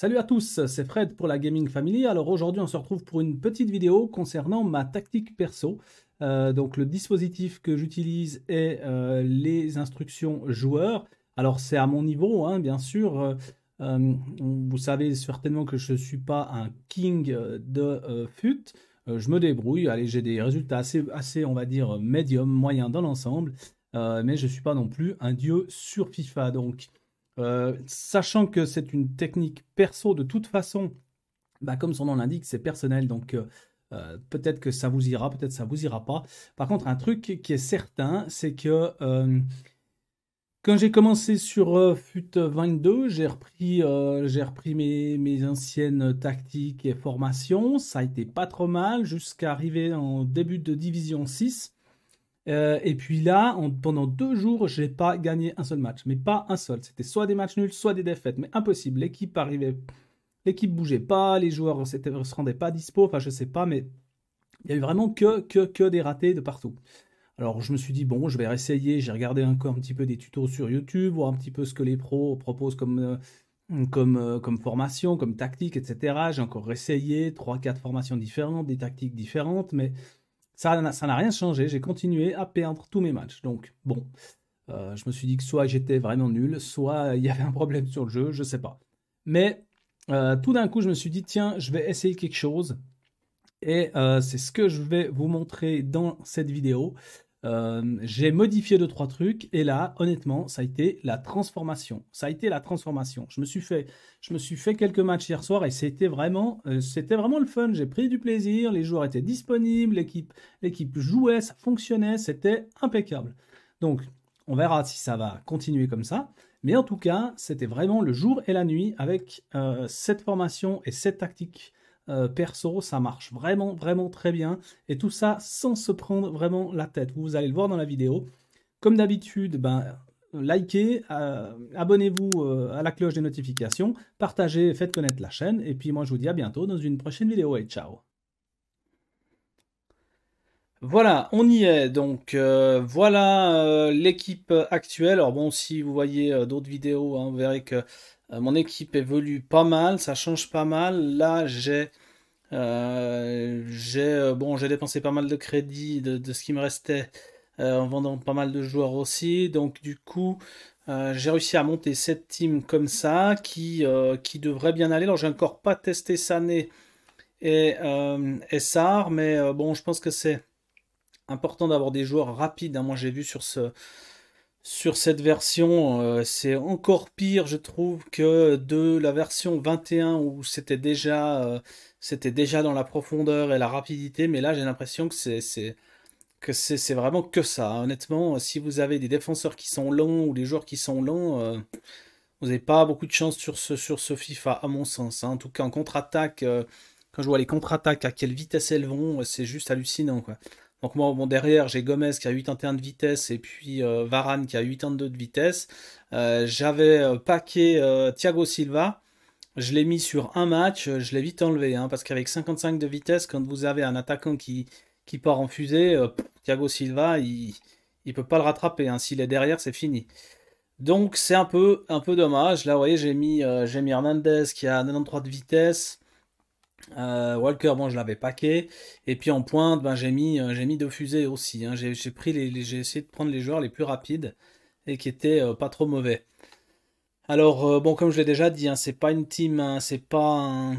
Salut à tous, c'est Fred pour la Gaming Family. Alors aujourd'hui on se retrouve pour une petite vidéo concernant ma tactique perso. Donc le dispositif que j'utilise est les instructions joueurs. Alors c'est à mon niveau, hein, bien sûr. Vous savez certainement que je ne suis pas un king de FUT. Je me débrouille, allez, j'ai des résultats assez, on va dire, médium, moyens dans l'ensemble. Mais je ne suis pas non plus un dieu sur FIFA. Donc sachant que c'est une technique perso, de toute façon, bah, comme son nom l'indique, c'est personnel, donc peut-être que ça vous ira, peut-être ça vous ira pas. Par contre, un truc qui est certain, c'est que quand j'ai commencé sur FUT 22, j'ai repris mes anciennes tactiques et formations. Ça a été pas trop mal jusqu'à arriver en début de Division 6. Et puis là, pendant 2 jours, j'ai pas gagné un seul match, mais pas un seul. C'était soit des matchs nuls, soit des défaites, mais impossible. L'équipe bougeait pas, les joueurs se rendaient pas dispo. Enfin, je sais pas, mais il y a eu vraiment que des ratés de partout. Alors, je me suis dit bon, je vais réessayer. J'ai regardé encore un petit peu des tutos sur YouTube, voir un petit peu ce que les pros proposent comme formation, comme tactique, etc. J'ai encore essayé 3, 4 formations différentes, des tactiques différentes, mais ça n'a rien changé. J'ai continué à perdre tous mes matchs. Donc, bon, je me suis dit que soit j'étais vraiment nul, soit il y avait un problème sur le jeu, je sais pas. Mais tout d'un coup, je me suis dit, tiens, je vais essayer quelque chose. Et c'est ce que je vais vous montrer dans cette vidéo. J'ai modifié 2, 3 trucs et là, honnêtement, ça a été la transformation. Ça a été la transformation. Je me suis fait quelques matchs hier soir et c'était vraiment le fun. J'ai pris du plaisir, les joueurs étaient disponibles, l'équipe jouait, ça fonctionnait, c'était impeccable. Donc, on verra si ça va continuer comme ça. Mais en tout cas, c'était vraiment le jour et la nuit avec cette formation et cette tactique perso, ça marche vraiment, vraiment très bien. Et tout ça sans se prendre vraiment la tête. Vous allez le voir dans la vidéo. Comme d'habitude, ben, likez, abonnez-vous à la cloche des notifications, partagez, faites connaître la chaîne. Et puis moi, je vous dis à bientôt dans une prochaine vidéo et ciao. Voilà, on y est. Donc voilà l'équipe actuelle. Alors bon, si vous voyez d'autres vidéos, hein, vous verrez que mon équipe évolue pas mal, ça change pas mal. Là, j'ai dépensé pas mal de crédits de ce qui me restait en vendant pas mal de joueurs aussi. Donc du coup, j'ai réussi à monter cette team comme ça qui devrait bien aller. Alors j'ai encore pas testé Sané et Sarr, mais bon, je pense que c'est important d'avoir des joueurs rapides, hein. Moi j'ai vu sur cette version, c'est encore pire, je trouve, que de la version 21 où c'était déjà dans la profondeur et la rapidité. Mais là, j'ai l'impression que c'est vraiment que ça, hein. Honnêtement, si vous avez des défenseurs qui sont longs ou des joueurs qui sont longs, vous n'avez pas beaucoup de chance sur ce FIFA, à mon sens, hein. En tout cas, en contre-attaque, quand je vois les contre-attaques, à quelle vitesse elles vont, c'est juste hallucinant, quoi. Donc moi, bon, derrière, j'ai Gomez qui a 81 de vitesse et puis Varane qui a 82 de vitesse. J'avais paqué Thiago Silva. Je l'ai mis sur un match, je l'ai vite enlevé, hein, parce qu'avec 55 de vitesse, quand vous avez un attaquant qui part en fusée, Thiago Silva, il peut pas le rattraper, hein. S'il est derrière, c'est fini. Donc c'est un peu dommage. Là, vous voyez, j'ai mis Hernandez qui a 93 de vitesse. Walker, bon, je l'avais paqué. Et puis en pointe, ben, j'ai mis deux fusées aussi, hein. J'ai essayé de prendre les joueurs les plus rapides et qui étaient pas trop mauvais. Alors, bon, comme je l'ai déjà dit, hein, c'est pas une team, hein, c'est pas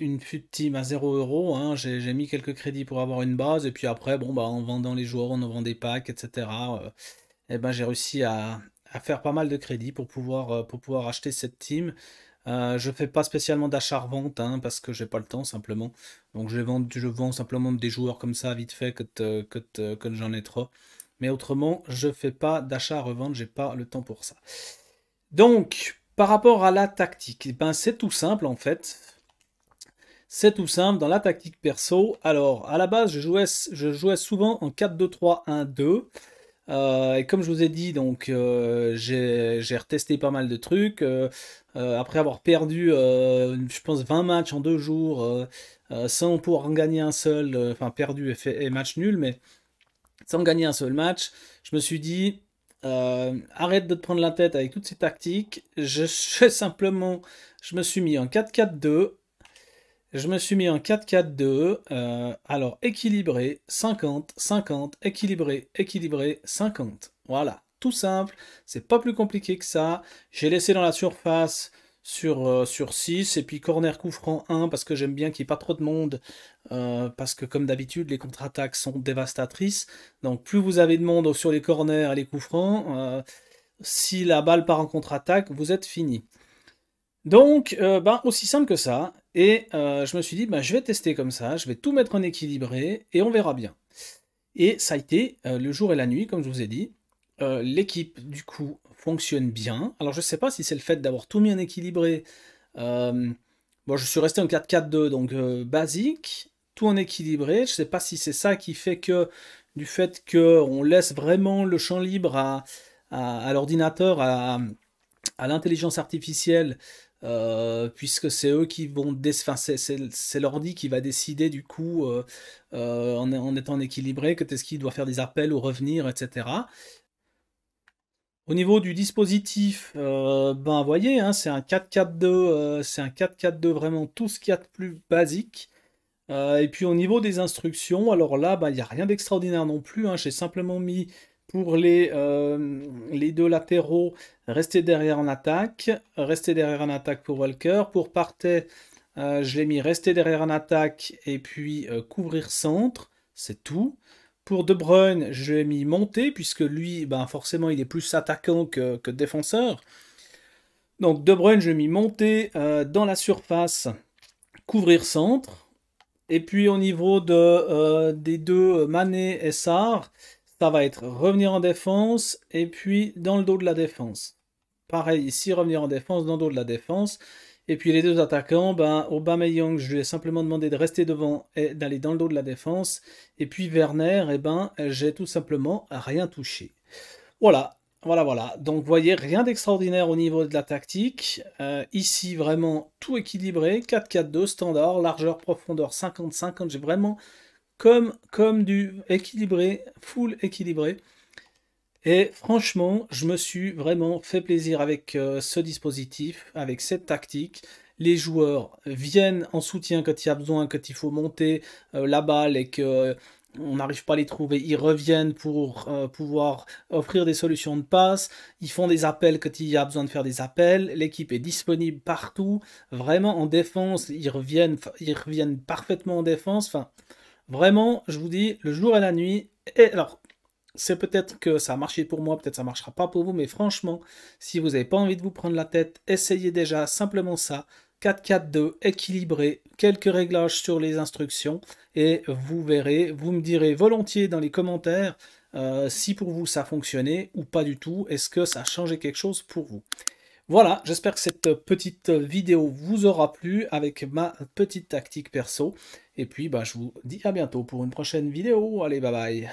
une FUT team à 0 €, hein. J'ai mis quelques crédits pour avoir une base. Et puis après, bon, bah, en vendant les joueurs, en vendant des packs, etc. Et ben, j'ai réussi à faire pas mal de crédits pour pouvoir acheter cette team. Je fais pas spécialement d'achat-revente, hein, parce que j'ai pas le temps simplement. Donc je vends simplement des joueurs comme ça vite fait que j'en ai trop. Mais autrement, je fais pas d'achat-revente, j'ai pas le temps pour ça. Donc, par rapport à la tactique, eh ben c'est tout simple en fait. C'est tout simple dans la tactique perso. Alors, à la base, je jouais souvent en 4-2-3-1-2. Et comme je vous ai dit, donc j'ai retesté pas mal de trucs. Après avoir perdu, je pense, 20 matchs en 2 jours, sans pouvoir en gagner un seul, enfin perdu et match nul, mais sans gagner un seul match, je me suis dit, Arrête de te prendre la tête avec toutes ces tactiques. Je me suis mis en 4-4-2. Je me suis mis en 4-4-2. Alors, équilibré, 50, 50, équilibré, équilibré, 50. Voilà, tout simple. C'est pas plus compliqué que ça. J'ai laissé dans la surface sur 6 et puis corner coup franc 1 parce que j'aime bien qu'il n'y ait pas trop de monde. Parce que comme d'habitude, les contre-attaques sont dévastatrices. Donc, plus vous avez de monde sur les corners et les coups francs, si la balle part en contre-attaque, vous êtes fini. Donc, ben, aussi simple que ça. Et je me suis dit, ben, je vais tester comme ça, je vais tout mettre en équilibré et on verra bien. Et ça a été le jour et la nuit, comme je vous ai dit. L'équipe, du coup, fonctionne bien. Alors, je ne sais pas si c'est le fait d'avoir tout mis en équilibré. Bon, je suis resté en 4-4-2, donc basique, tout en équilibré. Je ne sais pas si c'est ça qui fait que, du fait qu'on laisse vraiment le champ libre à l'ordinateur, à l'intelligence artificielle, puisque c'est eux qui vont, enfin, c'est l'ordi qui va décider du coup, en étant équilibré, que est-ce qu'il doit faire des appels ou revenir, etc. Au niveau du dispositif, ben voyez, hein, c'est un 4-4-2, c'est un 4-4-2 vraiment tout ce qu'il y a de plus basique. Et puis au niveau des instructions, alors là, bah, il n'y a rien d'extraordinaire non plus, hein. J'ai simplement mis pour les deux latéraux, rester derrière en attaque pour Walker. Pour Partey, je l'ai mis rester derrière en attaque et puis couvrir centre, c'est tout. Pour De Bruyne, je l'ai mis monter, puisque lui, ben, forcément, il est plus attaquant que défenseur. Donc De Bruyne, je l'ai mis monter dans la surface, couvrir centre. Et puis au niveau des deux Mané et Sarr, ça va être revenir en défense et puis dans le dos de la défense. Pareil ici, revenir en défense, dans le dos de la défense. Et puis les deux attaquants, ben, Aubameyang, je lui ai simplement demandé de rester devant et d'aller dans le dos de la défense. Et puis Werner, eh ben, j'ai tout simplement rien touché. Voilà, voilà, voilà. Donc, vous voyez, rien d'extraordinaire au niveau de la tactique. Ici, vraiment tout équilibré. 4-4-2, standard, largeur, profondeur 50-50. J'ai vraiment comme du équilibré, full équilibré. Et franchement, je me suis vraiment fait plaisir avec ce dispositif, avec cette tactique. Les joueurs viennent en soutien quand il y a besoin, quand il faut monter la balle et que on n'arrive pas à les trouver. Ils reviennent pour pouvoir offrir des solutions de passe. Ils font des appels quand il y a besoin de faire des appels. L'équipe est disponible partout. Vraiment en défense, ils reviennent parfaitement en défense. Enfin, vraiment, je vous dis, le jour et la nuit. Et alors, c'est peut-être que ça a marché pour moi, peut-être ça ne marchera pas pour vous, mais franchement, si vous n'avez pas envie de vous prendre la tête, essayez déjà simplement ça. 4-4-2, équilibré, quelques réglages sur les instructions, et vous verrez, vous me direz volontiers dans les commentaires si pour vous ça a fonctionné ou pas du tout, est-ce que ça a changé quelque chose pour vous. Voilà, j'espère que cette petite vidéo vous aura plu avec ma petite tactique perso, et puis bah, je vous dis à bientôt pour une prochaine vidéo, allez bye bye.